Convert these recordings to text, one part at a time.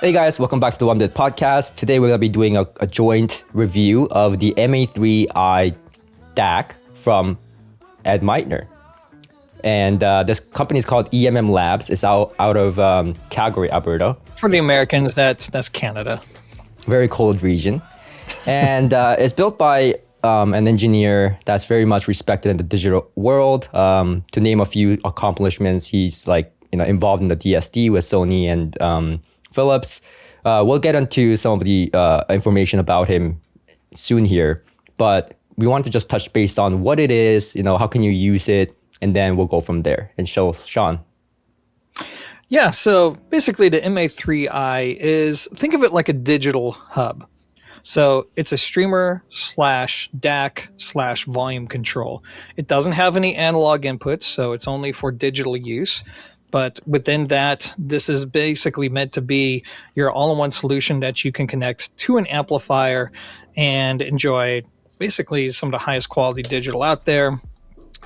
Hey guys, welcome back to the One Bit Podcast. Today we're going to be doing a joint review of the MA3i DAC from Ed Meitner. And this company is called EMM Labs. It's out of Calgary, Alberta. For the Americans, that's Canada. Very cold region. And it's built by an engineer that's very much respected in the digital world. To name a few accomplishments, he's involved in the DSD with Sony and Philips. We'll get into some of the information about him soon here, but we want to just touch base on what it is, how can you use it, and then we'll go from there and show Sean. Yeah, so basically the MA3i is, think of it like a digital hub. So it's a streamer slash DAC slash volume control. It doesn't have any analog inputs, so it's only for digital use. But within that, this is basically meant to be your all-in-one solution that you can connect to an amplifier and enjoy basically some of the highest quality digital out there,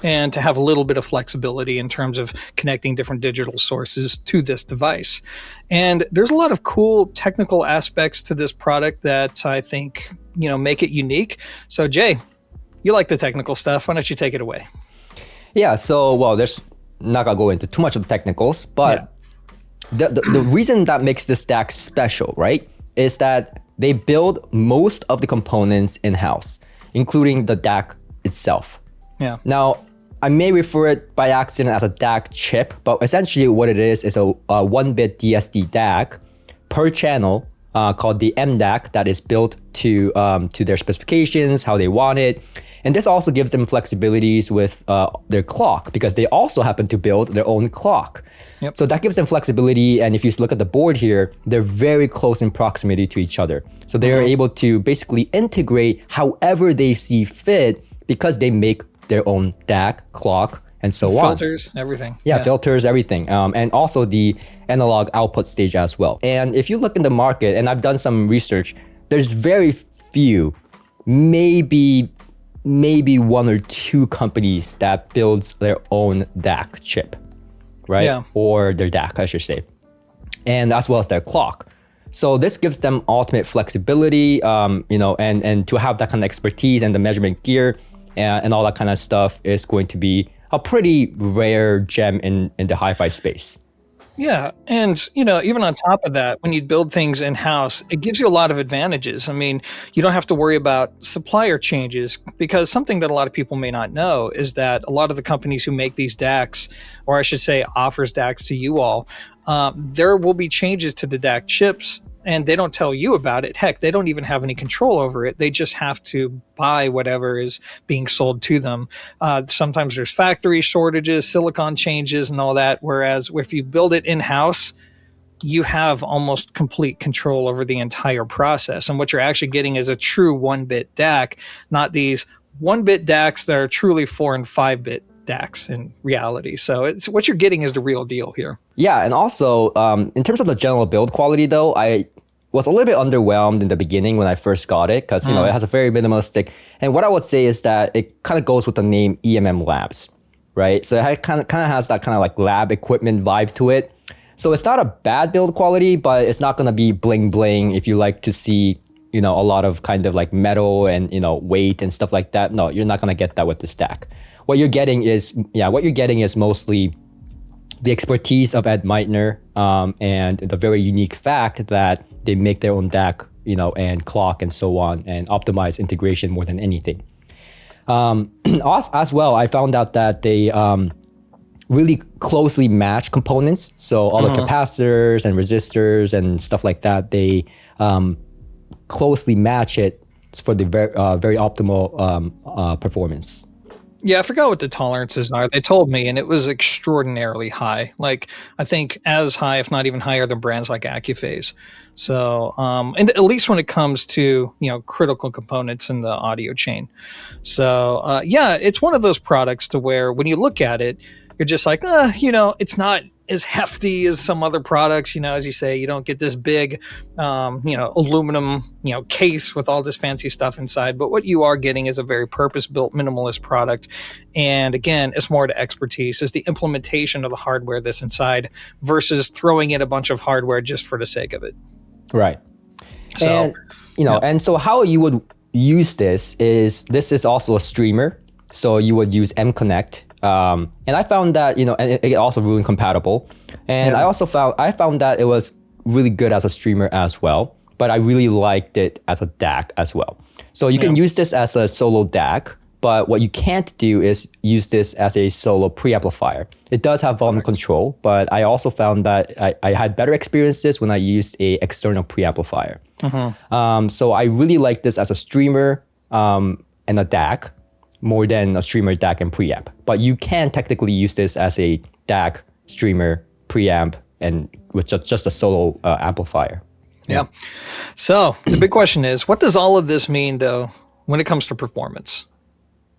and to have a little bit of flexibility in terms of connecting different digital sources to this device. And there's a lot of cool technical aspects to this product that I think, make it unique. So Jay, you like the technical stuff. Why don't you take it away? Yeah, so, there's not going to go into too much of the technicals, but the reason that makes this DAC special, right, is that they build most of the components in-house, including the DAC itself. Yeah. Now, I may refer it by accident as a DAC chip, but essentially what it is a 1-bit DSD DAC per channel called the MDAC that is built to their specifications, how they want it. And this also gives them flexibilities with their clock, because they also happen to build their own clock. Yep. So that gives them flexibility. And if you look at the board here, they're very close in proximity to each other. So they're able to basically integrate however they see fit, because they make their own DAC, clock, and so on. Filters, everything. Yeah, filters, everything. And also the analog output stage as well. And if you look in the market, and I've done some research, there's very few, maybe one or two companies that builds their own DAC chip, right? Yeah. Or their DAC, I should say. And as well as their clock. So this gives them ultimate flexibility, and to have that kind of expertise and the measurement gear and all that kind of stuff is going to be a pretty rare gem in the hi-fi space. Yeah. And, even on top of that, when you build things in-house, it gives you a lot of advantages. I mean, you don't have to worry about supplier changes, because something that a lot of people may not know is that a lot of the companies who make these DACs, or I should say offers DACs to you all, there will be changes to the DAC chips, and they don't tell you about it. Heck, they don't even have any control over it. They just have to buy whatever is being sold to them. Sometimes there's factory shortages, silicon changes, and all that. Whereas if you build it in-house, you have almost complete control over the entire process. And what you're actually getting is a true 1-bit DAC, not these 1-bit DACs that are truly 4 and 5-bit DACs in reality. So it's what you're getting is the real deal here. Yeah, and also in terms of the general build quality, though, I was a little bit underwhelmed in the beginning when I first got it, because it has a very minimalistic. And what I would say is that it kind of goes with the name EMM Labs, right? So it kind of has that kind of like lab equipment vibe to it. So it's not a bad build quality, but it's not going to be bling bling if you like to see a lot of kind of like metal and weight and stuff like that. No, you're not going to get that with this DAC. What you're getting is mostly the expertise of Ed Meitner, and the very unique fact that they make their own DAC, and clock and so on, and optimize integration more than anything. As well, I found out that they really closely match components. So all the capacitors and resistors and stuff like that, they closely match it for the very optimal performance. Yeah, I forgot what the tolerances are. They told me, and it was extraordinarily high. Like, I think as high, if not even higher than brands like Accuphase. So, and at least when it comes to, critical components in the audio chain. So, it's one of those products to where when you look at it, you're just like, it's not as hefty as some other products, as you say. You don't get this big, aluminum, case with all this fancy stuff inside. But what you are getting is a very purpose-built minimalist product. And again, it's more to expertise. It's the implementation of the hardware that's inside versus throwing in a bunch of hardware just for the sake of it. Right. So, And and so how you would use this is also a streamer. So you would use mConnect. And I found that, and it also really compatible. And I also found that it was really good as a streamer as well, but I really liked it as a DAC as well. So you can use this as a solo DAC, but what you can't do is use this as a solo preamplifier. It does have volume control, but I also found that I had better experiences when I used a external preamplifier. So I really like this as a streamer and a DAC more than a streamer, DAC, and preamp. But you can technically use this as a DAC, streamer, preamp, and with just a solo amplifier. Yeah. So the big question is, what does all of this mean, though, when it comes to performance?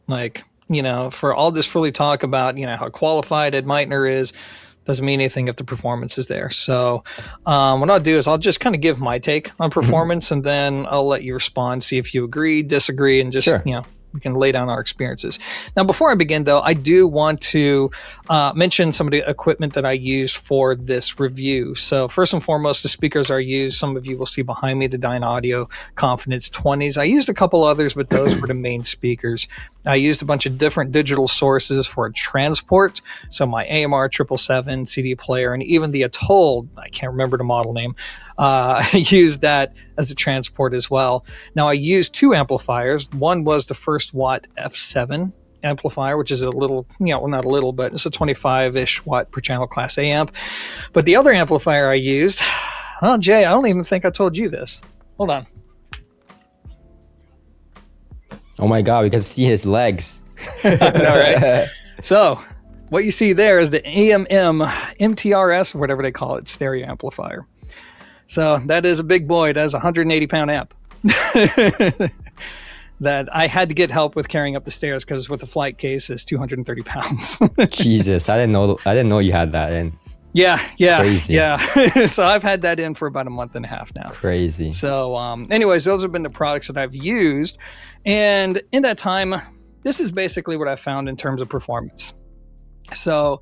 Like, for all this fully talk about, how qualified Ed Meitner is, doesn't mean anything if the performance is there. So what I'll do is I'll just kind of give my take on performance, and then I'll let you respond, see if you agree, disagree, and just, Sure. We can lay down our experiences. Now, before I begin, though, I do want to mention some of the equipment that I used for this review. So first and foremost, the speakers I used, some of you will see behind me, the Dyne Audio Confidence 20s. I used a couple others, but those were the main speakers. I used a bunch of different digital sources for a transport. So my AMR 777 CD player, and even the Atoll, I can't remember the model name, I used that as a transport as well. Now, I used two amplifiers. One was the First Watt F7 amplifier, which is a little, not a little, but it's a 25-ish watt per channel Class A amp. But the other amplifier I used, Jay, I don't even think I told you this. Hold on. Oh my God, we can see his legs. I know, right? So what you see there is the AMM MTRS, or whatever they call it, stereo amplifier. So that is a big boy. That is a 180-pound amp that I had to get help with carrying up the stairs because with a flight case, it's 230 pounds. Jesus, I didn't know you had that in. Yeah. Crazy. Yeah. So I've had that in for about a month and a half now. Crazy. So anyways, those have been the products that I've used. And in that time, this is basically what I found in terms of performance. So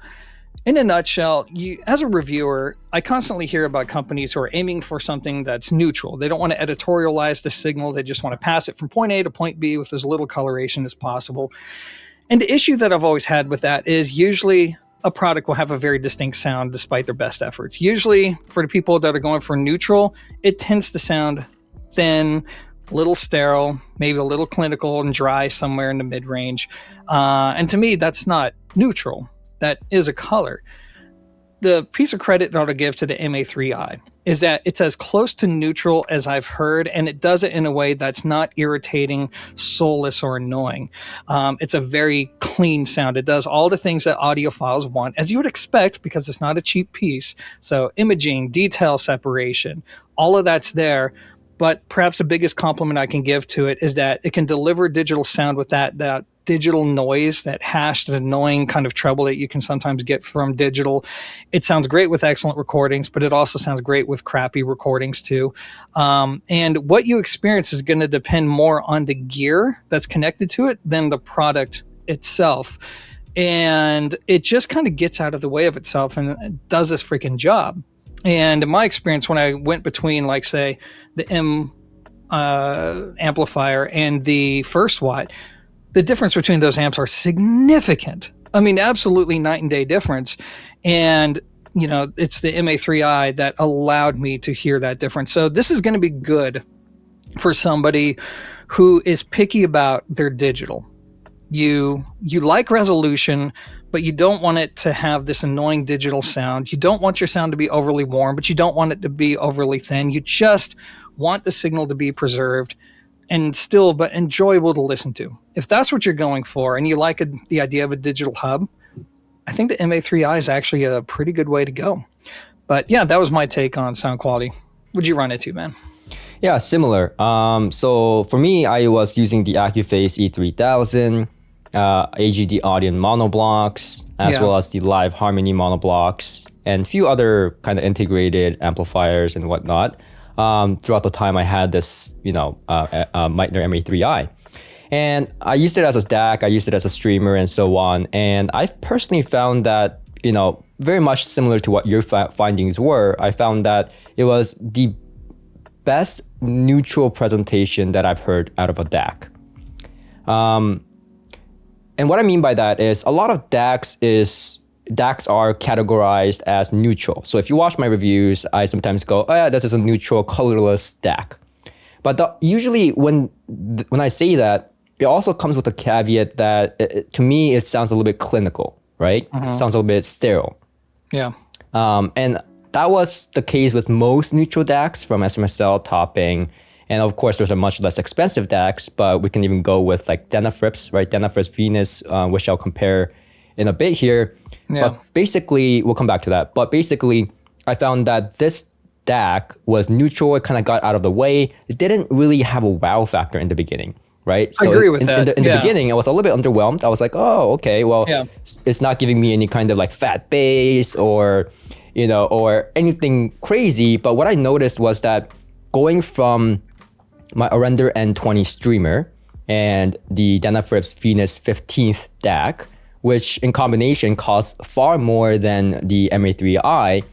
in a nutshell, as a reviewer, I constantly hear about companies who are aiming for something that's neutral. They don't want to editorialize the signal. They just want to pass it from point A to point B with as little coloration as possible. And the issue that I've always had with that is usually a product will have a very distinct sound despite their best efforts. Usually for the people that are going for neutral, it tends to sound thin, a little sterile, maybe a little clinical and dry somewhere in the mid-range. And to me, that's not neutral. That is a color. The piece of credit that I'll give to the MA3i is that it's as close to neutral as I've heard, and it does it in a way that's not irritating, soulless, or annoying. It's a very clean sound. It does all the things that audiophiles want, as you would expect, because it's not a cheap piece. So imaging, detail separation, all of that's there. But perhaps the biggest compliment I can give to it is that it can deliver digital sound with that digital noise, that hashed, annoying kind of treble that you can sometimes get from digital. It sounds great with excellent recordings, but it also sounds great with crappy recordings too. And what you experience is going to depend more on the gear that's connected to it than the product itself. And it just kind of gets out of the way of itself and does this freaking job. And in my experience, when I went between, like, say, the M amplifier and the First Watt, the difference between those amps are significant. I mean, absolutely night and day difference. And, it's the MA3i that allowed me to hear that difference. So this is going to be good for somebody who is picky about their digital. You like resolution, but you don't want it to have this annoying digital sound. You don't want your sound to be overly warm, but you don't want it to be overly thin. You just want the signal to be preserved and still, but enjoyable to listen to. If that's what you're going for and you like the idea of a digital hub, I think the MA3i is actually a pretty good way to go. But yeah, that was my take on sound quality. What'd you run it to, man? Yeah, similar. So for me, I was using the AccuPhase E3000, AGD Audion monoblocks, as well as the Live Harmony monoblocks, and a few other kind of integrated amplifiers and whatnot. Throughout the time I had this, Meitner MA3i. And I used it as a DAC, I used it as a streamer and so on. And I've personally found that, very much similar to what your findings were. I found that it was the best neutral presentation that I've heard out of a DAC. And what I mean by that is a lot of DACs are categorized as neutral. So if you watch my reviews, I sometimes go, oh yeah, this is a neutral colorless DAC. But usually when I say that, it also comes with a caveat that to me, it sounds a little bit clinical, right? Sounds a little bit sterile. Yeah. And that was the case with most neutral DACs from SMSL, Topping. And of course, there's a much less expensive DACs, but we can even go with like Denafrips, right? Denafrips Venus, which I'll compare in a bit here. Yeah. But basically, we'll come back to that. But basically, I found that this DAC was neutral. It kind of got out of the way. It didn't really have a wow factor in the beginning, right? So I agree with that. In the beginning, I was a little bit underwhelmed. I was like, oh, okay, well, it's not giving me any kind of like fat bass or, or anything crazy. But what I noticed was that going from my Arender N20 streamer and the Denafrips Venus 15th DAC, which in combination costs far more than the MA3i,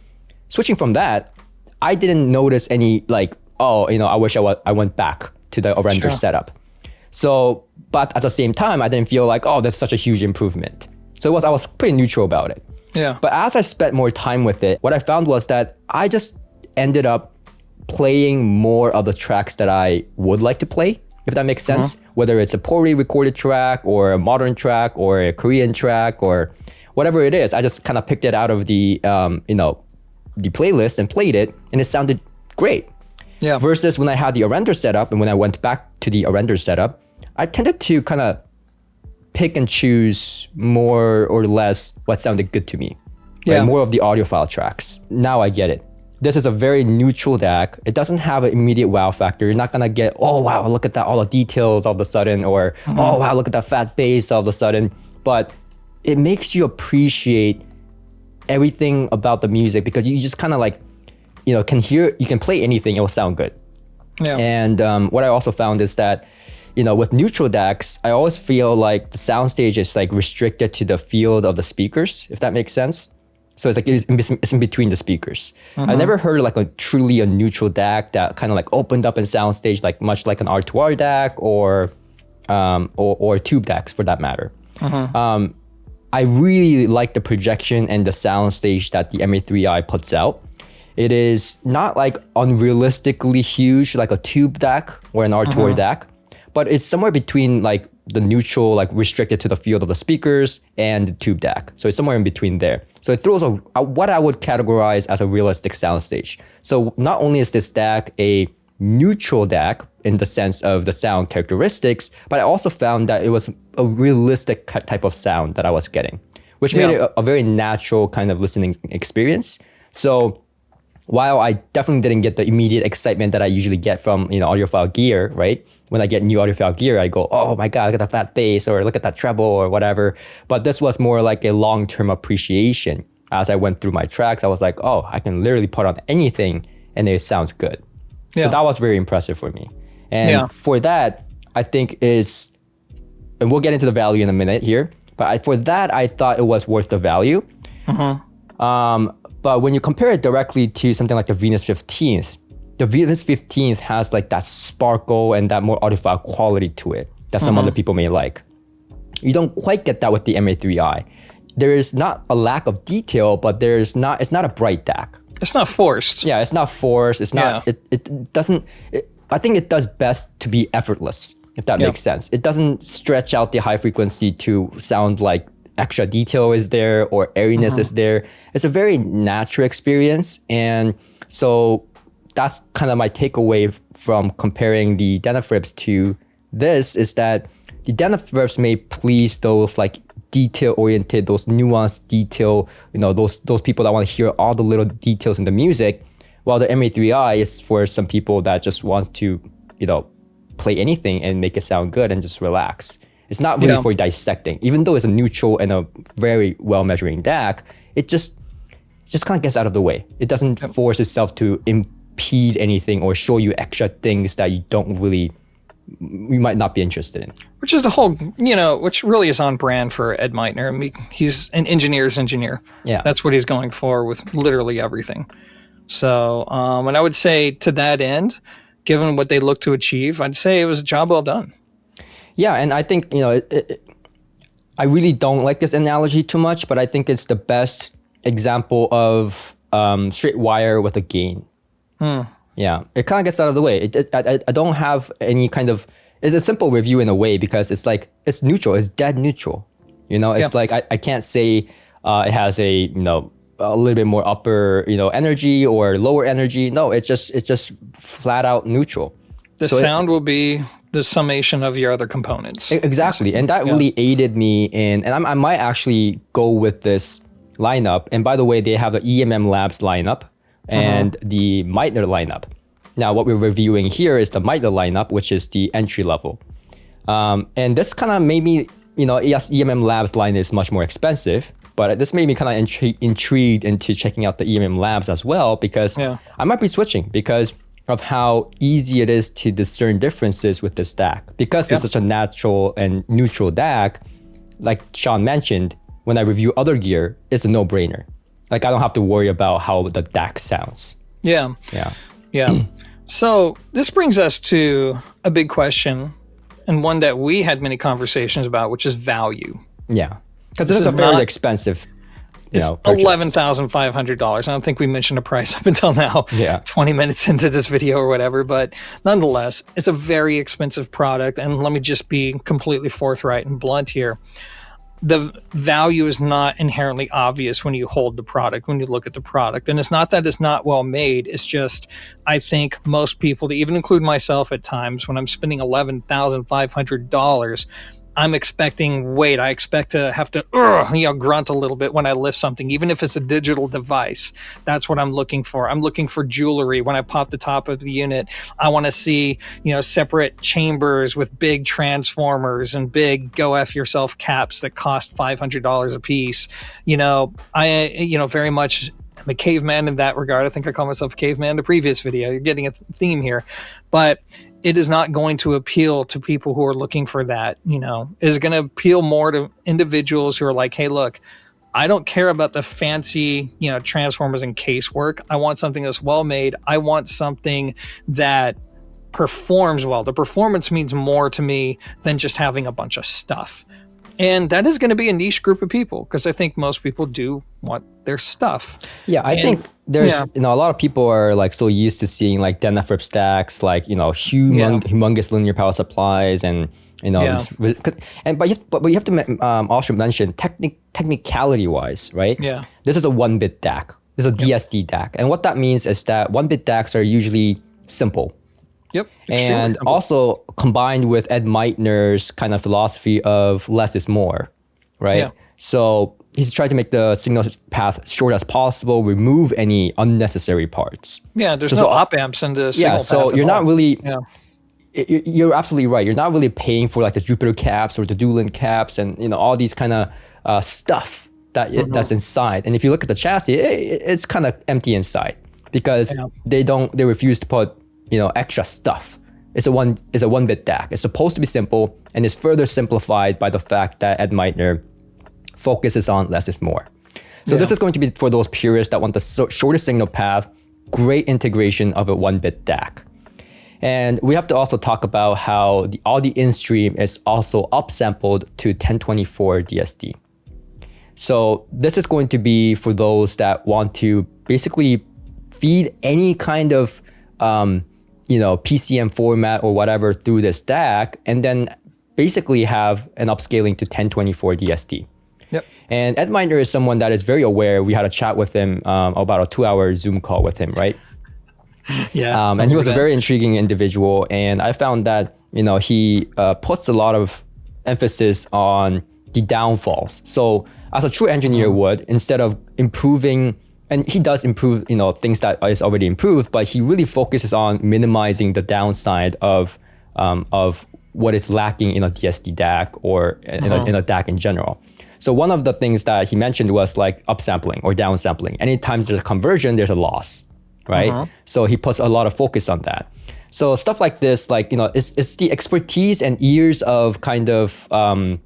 switching from that, I didn't notice any like, I wish I went back to the Arender setup. So, but at the same time, I didn't feel like, that's such a huge improvement. So I was pretty neutral about it. Yeah. But as I spent more time with it, what I found was that I just ended up playing more of the tracks that I would like to play, if that makes sense. Whether it's a poorly recorded track or a modern track or a Korean track or whatever it is, I just kind of picked it out of the, the playlist and played it, and it sounded great. Yeah. Versus when I had the Arender setup and when I went back to the Arender setup, I tended to kind of pick and choose more or less what sounded good to me. Yeah. Right? More of the audiophile tracks. Now I get it. This is a very neutral DAC. It doesn't have an immediate wow factor. You're not gonna get, oh wow, look at that, all the details all of a sudden, or oh wow, look at that fat bass all of a sudden. But it makes you appreciate everything about the music because you just kind of like, can hear, you can play anything, it will sound good. Yeah. And what I also found is that, with neutral DACs, I always feel like the soundstage is like restricted to the field of the speakers, if that makes sense. So it's like it's in between the speakers. I never heard like a truly neutral DAC that kind of like opened up in soundstage, like much like an R2R DAC or tube DACs for that matter. I really like the projection and the soundstage that the MA3i puts out. It is not like unrealistically huge like a tube DAC or an R2R DAC, but it's somewhere between like the neutral, like restricted to the field of the speakers and the tube DAC. So it's somewhere in between there. So it throws what I would categorize as a realistic soundstage. So not only is this DAC a neutral DAC in the sense of the sound characteristics, but I also found that it was a realistic type of sound that I was getting, which made it a very natural kind of listening experience. So while I definitely didn't get the immediate excitement that I usually get from, audiophile gear, right? When I get new audiophile gear, I go, oh my God, look at that fat bass or look at that treble or whatever. But this was more like a long-term appreciation. As I went through my tracks, I was like, oh, I can literally put on anything and it sounds good. So that was very impressive for me. And for that, I think and we'll get into the value in a minute here, but for that, I thought it was worth the value. But when you compare it directly to something like the Venus 15th, the Venus 15th has like that sparkle and that more audiophile quality to it that some other people may like. You don't quite get that with the MA3i. There is not a lack of detail, but it's not a bright DAC. It's not forced. Yeah, it's not forced. It's not, I think it does best to be effortless, if that makes sense. It doesn't stretch out the high frequency to sound like extra detail is there or airiness is there. It's a very natural experience. And so that's kind of my takeaway from comparing the Denafrips to this is that the Denafrips may please those like detail oriented, those nuanced detail, those people that want to hear all the little details in the music, while the MA3i is for some people that just wants to, play anything and make it sound good and just relax. It's not really for dissecting. Even though it's a neutral and a very well measuring DAC, it just kind of gets out of the way. It doesn't force itself to impede anything or show you extra things that you might not be interested in. Which is the whole, which really is on brand for Ed Meitner. I mean, he's an engineer's engineer. Yeah. That's what he's going for with literally everything. So, and I would say to that end, given what they look to achieve, I'd say it was a job well done. Yeah, and I think, I really don't like this analogy too much, but I think it's the best example of straight wire with a gain. Yeah, it kind of gets out of the way. I don't have any kind of, it's a simple review in a way because it's like, it's neutral, it's dead neutral. It's like, I can't say it has a little bit more upper, energy or lower energy. No, it's just flat out neutral. The sound will be the summation of your other components. Exactly. And that really aided me in, and I might actually go with this lineup. And by the way, they have the EMM Labs lineup and the Meitner lineup. Now, what we're reviewing here is the Meitner lineup, which is the entry level. And this kind of made me, yes, EMM Labs line is much more expensive, but this made me kind of intrigued into checking out the EMM Labs as well, because I might be switching because of how easy it is to discern differences with this DAC. Because it's such a natural and neutral DAC, like Sean mentioned, when I review other gear, it's a no-brainer. Like I don't have to worry about how the DAC sounds. Yeah. So this brings us to a big question, and one that we had many conversations about, which is value. Yeah, because this is a very expensive It's $11,500. I don't think we mentioned a price up until now, 20 minutes into this video or whatever, but nonetheless, it's a very expensive product. And let me just be completely forthright and blunt here. The value is not inherently obvious when you hold the product, when you look at the product. And it's not that it's not well made. It's just, I think most people, to even include myself at times, when I'm spending $11,500, I'm expecting weight. I expect to have to grunt a little bit when I lift something, even if it's a digital device. That's what I'm looking for. I'm looking for jewelry. When I pop the top of the unit, I want to see, separate chambers with big transformers and big go F yourself caps that cost $500 a piece. I very much I'm a caveman in that regard. I think I call myself a caveman in the previous video. You're getting a theme here. But it is not going to appeal to people who are looking for that. It is going to appeal more to individuals who are like, hey, look, I don't care about the fancy, transformers and casework. I want something that's well made. I want something that performs well. The performance means more to me than just having a bunch of stuff. And that is going to be a niche group of people, because I think most people do want their stuff. Yeah, I think there's, a lot of people are like so used to seeing like Denafrip stacks, like, humongous linear power supplies and, but you have to also mention technicality wise, right? Yeah. This is a 1-bit DAC. This is a DSD DAC. And what that means is that 1-bit DACs are usually simple. Yep. And also combined with Ed Meitner's kind of philosophy of less is more, right? Yeah. So he's trying to make the signal path short as possible, remove any unnecessary parts. Yeah, there's no op amps in the signal path. So you're not really, you're absolutely right. You're not really paying for like the Jupiter caps or the Doolin caps and all these kind of stuff that's inside. And if you look at the chassis, it's kind of empty inside because they refuse to put extra stuff. It's a 1-bit DAC. It's supposed to be simple, and it's further simplified by the fact that Ed Meitner focuses on less is more. So this is going to be for those purists that want the shortest signal path, great integration of a 1-bit DAC. And we have to also talk about how the audio in stream is also upsampled to 1024 DSD. So this is going to be for those that want to basically feed any kind of PCM format or whatever through this DAC, and then basically have an upscaling to 1024 DSD. Yep. And Ed Meitner is someone that is very aware. We had a chat with him, about a 2-hour Zoom call with him, right? Yeah. And he was a very intriguing individual. And I found that, he puts a lot of emphasis on the downfalls. So as a true engineer would, instead of improving, and he does improve, things that is already improved, but he really focuses on minimizing the downside of what is lacking in a DSD DAC or in a DAC in general. So one of the things that he mentioned was like upsampling or downsampling. Anytime there's a conversion, there's a loss, right? So he puts a lot of focus on that. So stuff like this, like, it's the expertise and years of know-hows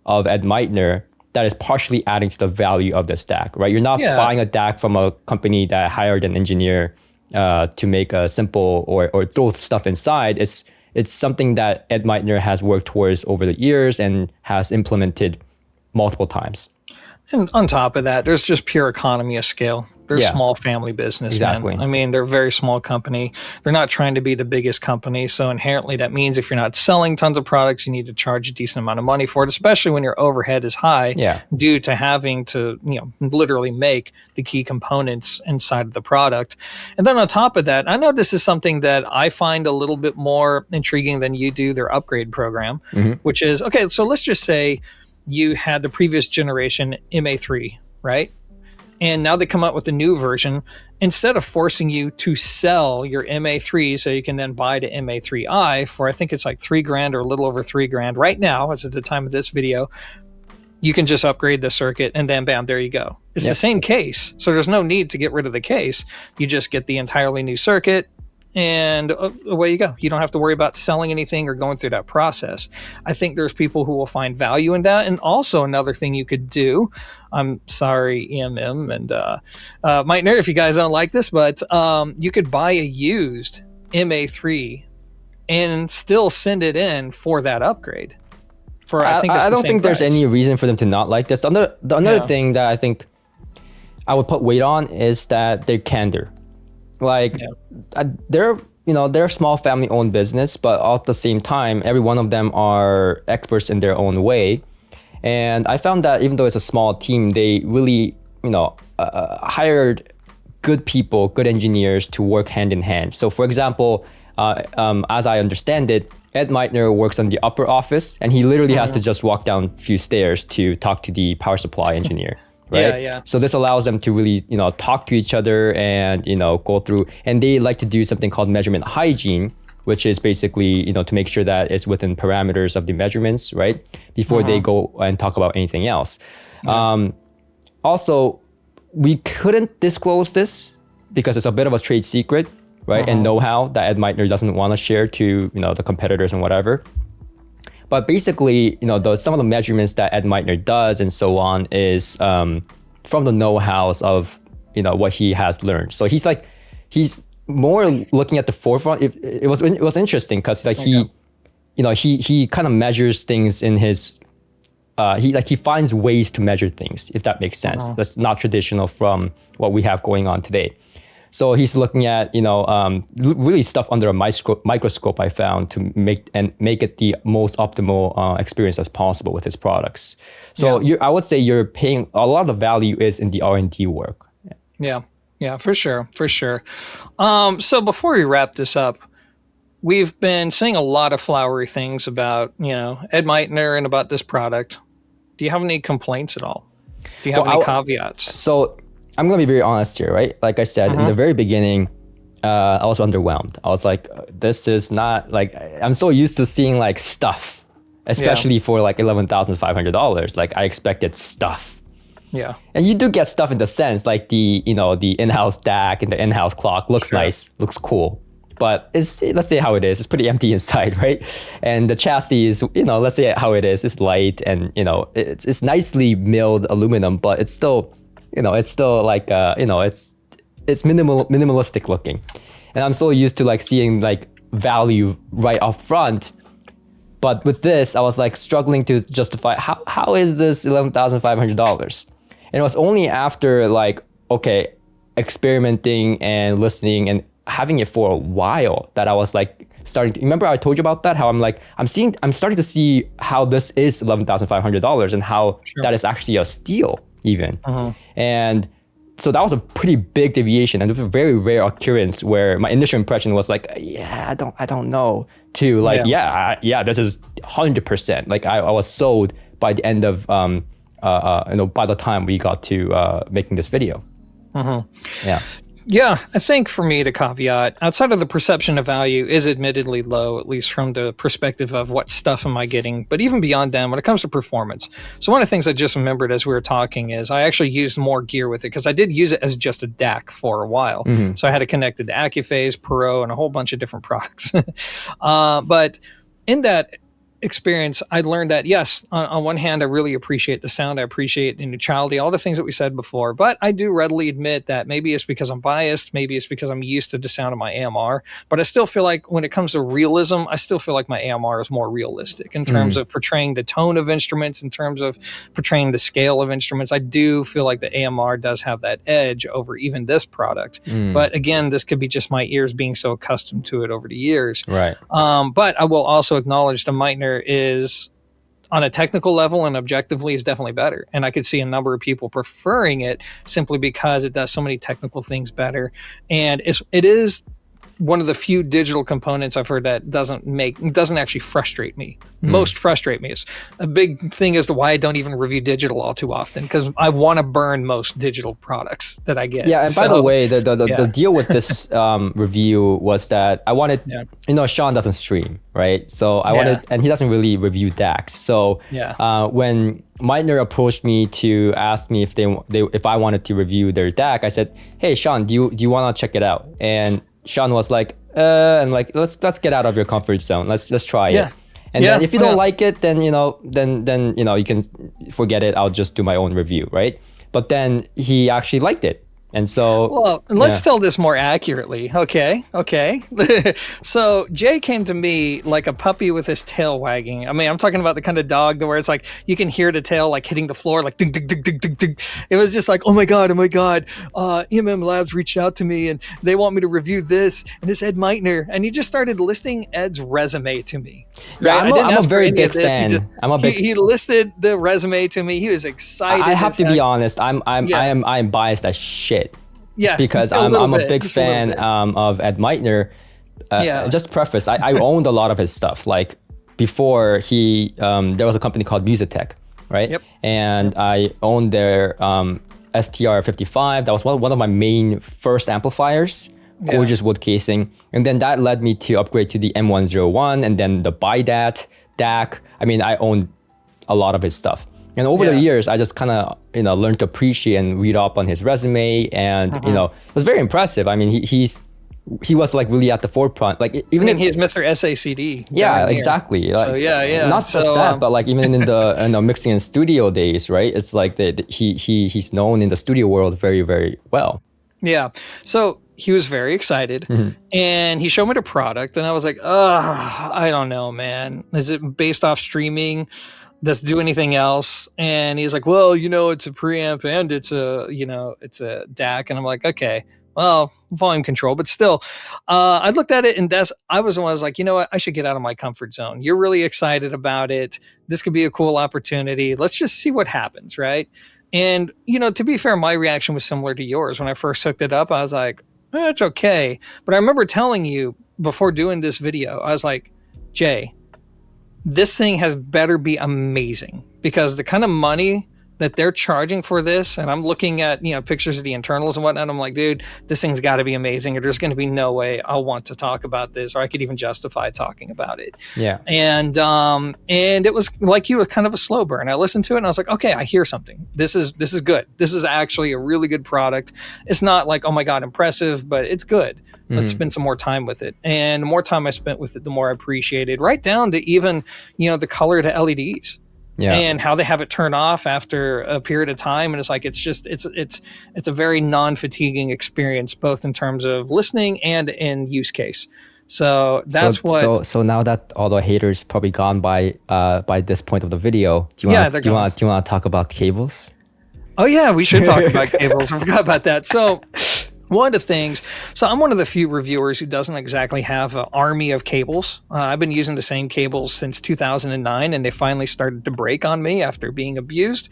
of Ed Meitner that is partially adding to the value of this DAC, right? You're not Yeah. buying a DAC from a company that hired an engineer to make a simple or throw stuff inside. It's something that Ed Meitner has worked towards over the years and has implemented multiple times. And on top of that, there's just pure economy of scale. They're Yeah. small family business, Exactly. man. I mean, they're a very small company. They're not trying to be the biggest company. So inherently, that means if you're not selling tons of products, you need to charge a decent amount of money for it, especially when your overhead is high Yeah. due to having to, literally make the key components inside of the product. And then on top of that, I know this is something that I find a little bit more intriguing than you do, their upgrade program, which is, okay, so let's just say you had the previous generation MA3, right? And now they come out with a new version. Instead of forcing you to sell your MA3 so you can then buy the MA3i for, I think it's like $3,000 or a little over $3,000 right now, as at the time of this video, you can just upgrade the circuit and then bam, there you go. It's the same case. So there's no need to get rid of the case. You just get the entirely new circuit and away you go. You don't have to worry about selling anything or going through that process. I think there's people who will find value in that. And also another thing you could do, I'm sorry, EMM and Meitner, if you guys don't like this, but you could buy a used MA3 and still send it in for that upgrade. For I think it's I the don't same think there's price. any reason for them to not like this. Another thing that I think I would put weight on is that they're candor. Like they're a small family owned business, but at the same time, every one of them are experts in their own way. And I found that even though it's a small team, they really, hired good people, good engineers to work hand in hand. So for example, as I understand it, Ed Meitner works on the upper office and he literally has to just walk down a few stairs to talk to the power supply engineer. Right? Yeah. So this allows them to really, talk to each other and, go through, and they like to do something called measurement hygiene, which is basically, to make sure that it's within parameters of the measurements, right? Before they go and talk about anything else. Also, we couldn't disclose this because it's a bit of a trade secret, right? And know-how that Ed Meitner doesn't want to share to, the competitors and whatever. But basically, some of the measurements that Ed Meitner does and so on is from the know-hows of, what he has learned. So he's more looking at the forefront. It was interesting because he kind of measures things in his, he finds ways to measure things, if that makes sense. That's not traditional from what we have going on today. So he's looking at, really stuff under a microscope, I found, to make it the most optimal experience as possible with his products. So I would say you're paying, a lot of the value is in the R&D work. Yeah, for sure. So before we wrap this up, we've been saying a lot of flowery things about, Ed Meitner and about this product. Do you have any complaints at all? Do you have any caveats? So I'm going to be very honest here, right? Like I said, in the very beginning, I was underwhelmed. I was like, this is not like, I'm so used to seeing like stuff, especially for like $11,500. Like I expected stuff. Yeah. And you do get stuff in the sense like the in-house DAC and the in-house clock looks nice, looks cool. But let's say how it is. It's pretty empty inside, right? And the chassis is, let's say how it is. It's light and, it's nicely milled aluminum, but it's still, like, it's minimalistic looking. And I'm so used to like seeing like value right up front. But with this, I was like struggling to justify how is this $11,500? And it was only after like, okay, experimenting and listening and having it for a while that I was like starting to, remember I told you about that? How I'm like, I'm starting to see how this is $11,500 and how that is actually a steal even. And so that was a pretty big deviation and it was a very rare occurrence where my initial impression was like, I don't know, to like, this is 100%. Like I was sold by the end of, by the time we got to making this video. Yeah, I think for me, the caveat, outside of the perception of value, is admittedly low, at least from the perspective of what stuff am I getting. But even beyond that, when it comes to performance. So one of the things I just remembered as we were talking is I actually used more gear with it because I did use it as just a DAC for a while. So I had it connected to Accuphase, Perot, and a whole bunch of different products. But in that, experience, I learned that yes, on one hand, I really appreciate the sound, I appreciate the neutrality, all the things that we said before. But I do readily admit that maybe it's because I'm biased, maybe it's because I'm used to the sound of my AMR. But I still feel like when it comes to realism, I still feel like my AMR is more realistic in terms of portraying the tone of instruments, in terms of portraying the scale of instruments. I do feel like the AMR does have that edge over even this product. But again, this could be just my ears being so accustomed to it over the years. Right. But I will also acknowledge the Meitner is, on a technical level and objectively, is definitely better. And I could see a number of people preferring it simply because it does so many technical things better. And it is one of the few digital components I've heard that doesn't actually frustrate me. Most frustrate me. It's a big thing as to why I don't even review digital all too often, because I want to burn most digital products that I get. Yeah, and by the way, the deal with this review was that I wanted, Sean doesn't stream, right? So I wanted, and he doesn't really review DACs. So when Meitner approached me to ask me if I wanted to review their DAC, I said, "Hey, Sean, do you want to check it out?" And Sean was like, and like, let's get out of your comfort zone. Let's try it. And then if you don't like it, then then you can forget it. I'll just do my own review, right? But then he actually liked it. And so, well, let's tell this more accurately. Okay. So Jay came to me like a puppy with his tail wagging. I mean, I'm talking about the kind of dog where it's like you can hear the tail like hitting the floor, like ding, ding, ding, ding, ding, ding. It was just like, oh my god, EMM Labs reached out to me and they want me to review this and this Ed Meitner, and he just started listing Ed's resume to me. Right? I'm a very big fan. He listed the resume to me. He was excited. I have to be honest. I'm biased as shit. Yeah, because I'm a big fan of Ed Meitner. Just preface, I owned a lot of his stuff. Like before there was a company called Musitech, right? Yep. And I owned their STR55. That was one of my main first amplifiers. Gorgeous wood casing. And then that led me to upgrade to the M101 and then the BiDAT, DAC. I mean, I owned a lot of his stuff. And over the years, I just kind of, learned to appreciate and read up on his resume. And, it was very impressive. I mean, he was like really at the forefront. Like even he's Mr. SACD. Yeah, exactly. Like, so not just that, but like even in the mixing and studio days, right? It's like he's known in the studio world very, very well. Yeah. So he was very excited and he showed me the product and I was like, I don't know, man. Is it based off streaming? Does it do anything else? And he's like, well, it's a preamp and it's a DAC. And I'm like, okay, well, volume control, but still, I looked at it and I was the one who was like, you know what? I should get out of my comfort zone. You're really excited about it. This could be a cool opportunity. Let's just see what happens. Right. And, to be fair, my reaction was similar to yours. When I first hooked it up, I was like, it's okay. But I remember telling you before doing this video, I was like, Jay, this thing has better be amazing, because the kind of money that they're charging for this, and I'm looking at pictures of the internals and whatnot, I'm like, dude, this thing's got to be amazing, or there's going to be no way I'll want to talk about this, or I could even justify talking about it. Yeah. And it was like you, was kind of a slow burn. I listened to it and I was like, okay, I hear something. This is good. This is actually a really good product. It's not like, oh my god, impressive, but it's good. Let's spend some more time with it. And the more time I spent with it, the more I appreciated, right down to even the color to LEDs. Yeah. And how they have it turn off after a period of time. And it's like, it's a very non-fatiguing experience, both in terms of listening and in use case. So that's So now that all the haters probably gone by this point of the video, do you want to talk about cables? Oh yeah, we should talk about cables. I forgot about that. So one of the things, so I'm one of the few reviewers who doesn't exactly have an army of cables. I've been using the same cables since 2009, and they finally started to break on me after being abused.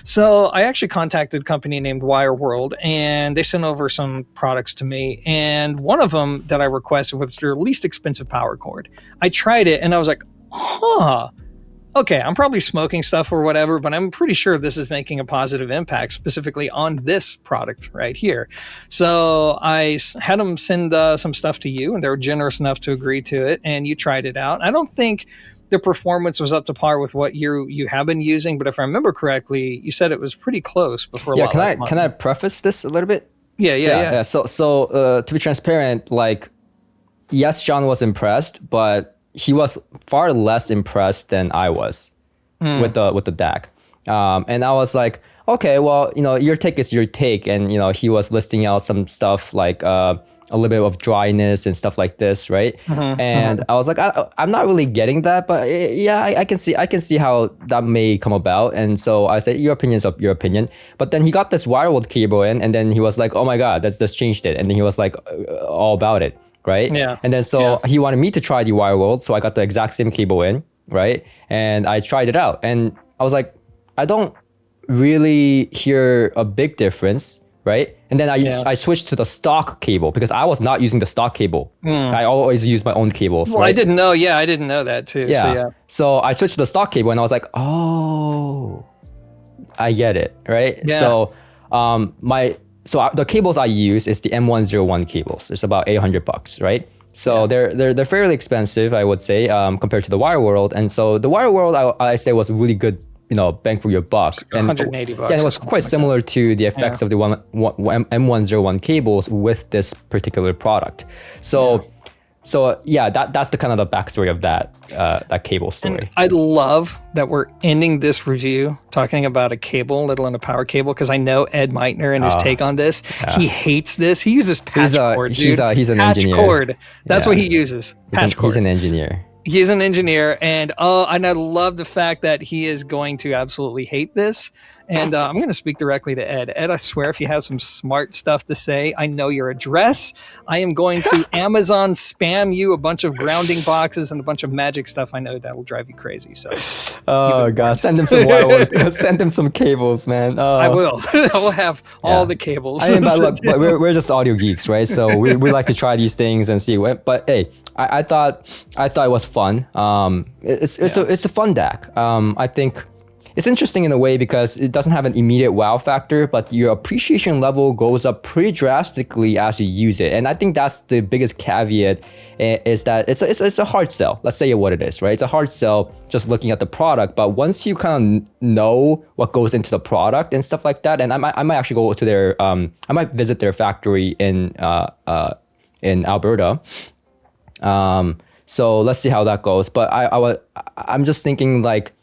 So I actually contacted a company named Wire World, and they sent over some products to me. And one of them that I requested was their least expensive power cord. I tried it, and I was like, okay, I'm probably smoking stuff or whatever, but I'm pretty sure this is making a positive impact specifically on this product right here. So I had them send some stuff to you, and they were generous enough to agree to it, and you tried it out. I don't think the performance was up to par with what you have been using, but if I remember correctly, you said it was pretty close before. Yeah, can I preface this a little bit? Yeah. So to be transparent, like, yes, Sean was impressed, but he was far less impressed than I was with the DAC. And I was like, okay, well, your take is your take. And, he was listing out some stuff like a little bit of dryness and stuff like this, right? And I was like, I'm not really getting that, but yeah, I can see how that may come about. And so I said, your opinion is your opinion. But then he got this wireless cable in, and then he was like, oh my God, that's just changed it. And then he was like all about it, right? Yeah. And then so he wanted me to try the wireless, so I got the exact same cable in, right? And I tried it out, and I was like, I don't really hear a big difference, right? And then I switched to the stock cable because I was not using the stock cable. I always use my own cables. Well, right? I didn't know. Yeah, I didn't know that too. Yeah. So I switched to the stock cable, and I was like, oh, I get it, right? Yeah. So the cables I use is the M101 cables. It's about $800, right? So they're fairly expensive, I would say, compared to the Wire World. And so the Wire World, I say, was really good, bang for your buck. And $180. Yeah, and it was quite similar to the effects of the M101 cables with this particular product. So that's the kind of the backstory of that cable story. And I love that we're ending this review talking about a cable, let alone a power cable, because I know Ed Meitner and his take on this. Yeah. He hates this. He uses patch cord, dude. He's an patch engineer. Cord. That's what he uses. Patch cord. He's an engineer. He's an engineer, and I love the fact that he is going to absolutely hate this. And I'm going to speak directly to Ed. Ed, I swear, if you have some smart stuff to say, I know your address. I am going to Amazon spam you a bunch of grounding boxes and a bunch of magic stuff. I know that'll drive you crazy. So, oh God, send him some wire. Send him some cables, man. I will. I will have all the cables. I mean, but we're just audio geeks, right? So we like to try these things and see. But hey, I thought it was fun. It's a fun DAC. I think it's interesting in a way because it doesn't have an immediate wow factor, but your appreciation level goes up pretty drastically as you use it. And I think that's the biggest caveat, is that it's a hard sell. Let's say what it is, right? It's a hard sell just looking at the product. But once you kind of know what goes into the product and stuff like that, and I might actually go to their I might visit their factory in Alberta. So let's see how that goes. But I'm just thinking, like,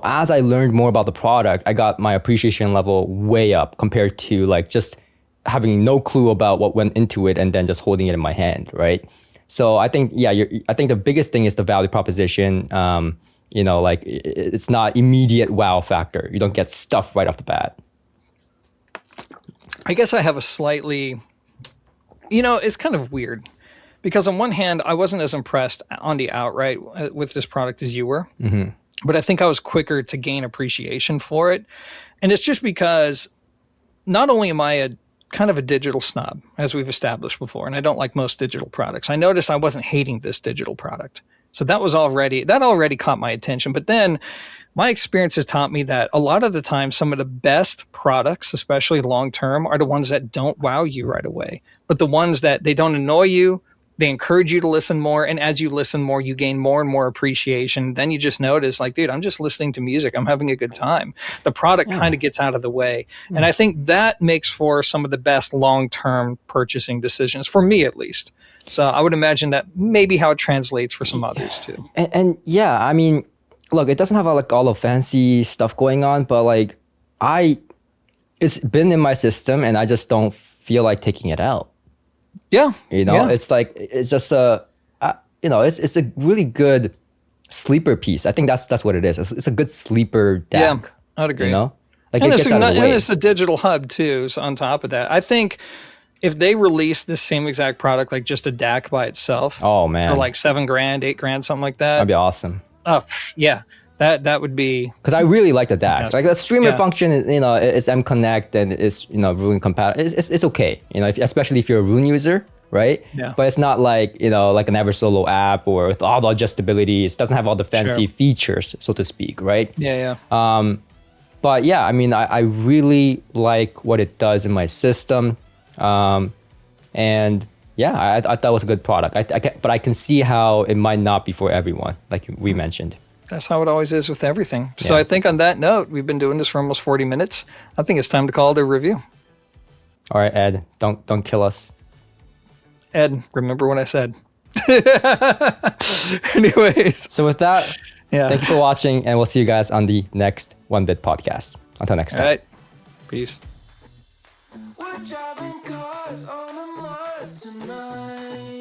as I learned more about the product, I got my appreciation level way up compared to like just having no clue about what went into it and then just holding it in my hand, right? So I think, I think the biggest thing is the value proposition. Like it's not immediate wow factor. You don't get stuff right off the bat. I guess I have a slightly, it's kind of weird because on one hand, I wasn't as impressed on the outright with this product as you were. Mm-hmm. But I think I was quicker to gain appreciation for it. And it's just because not only am I a kind of a digital snob, as we've established before, and I don't like most digital products. I noticed I wasn't hating this digital product. So that already caught my attention. But then my experience has taught me that a lot of the time, some of the best products, especially long-term, are the ones that don't wow you right away, but the ones that they don't annoy you. They encourage you to listen more. And as you listen more, you gain more and more appreciation. Then you just notice, like, dude, I'm just listening to music. I'm having a good time. The product kind of gets out of the way. And I think that makes for some of the best long-term purchasing decisions, for me at least. So I would imagine that maybe how it translates for some others too. And yeah, I mean, look, it doesn't have like all the fancy stuff going on, but like it's been in my system and I just don't feel like taking it out. Yeah. It's like, it's just it's a really good sleeper piece. I think that's what it is. It's a good sleeper DAC. Yeah, I'd agree. Like and it gets out of the way. And it's a digital hub too. So on top of that, I think if they released this same exact product, like just a DAC by itself, oh man, for like $7,000, $8,000, something like that, that'd be awesome. Oh yeah. That would be, because I really like the DAC. Yes. Like the streamer function, it's M Connect and it's Roon compatible. It's okay, especially if you're a Roon user, right? Yeah. But it's not like like an Eversolo app or with all the adjustability. It doesn't have all the fancy features, so to speak, right? Yeah. But yeah, I mean, I really like what it does in my system, and yeah, I thought it was a good product. But I can see how it might not be for everyone, like we mentioned. That's how it always is with everything. So I think on that note, we've been doing this for almost 40 minutes. I think it's time to call it a review. All right, Ed, don't kill us. Ed, remember what I said. Anyways, So with that, yeah. thank you for watching, and we'll see you guys on the next 1-Bit podcast. Until next time. All right. Peace. We're driving cars on a Mars tonight.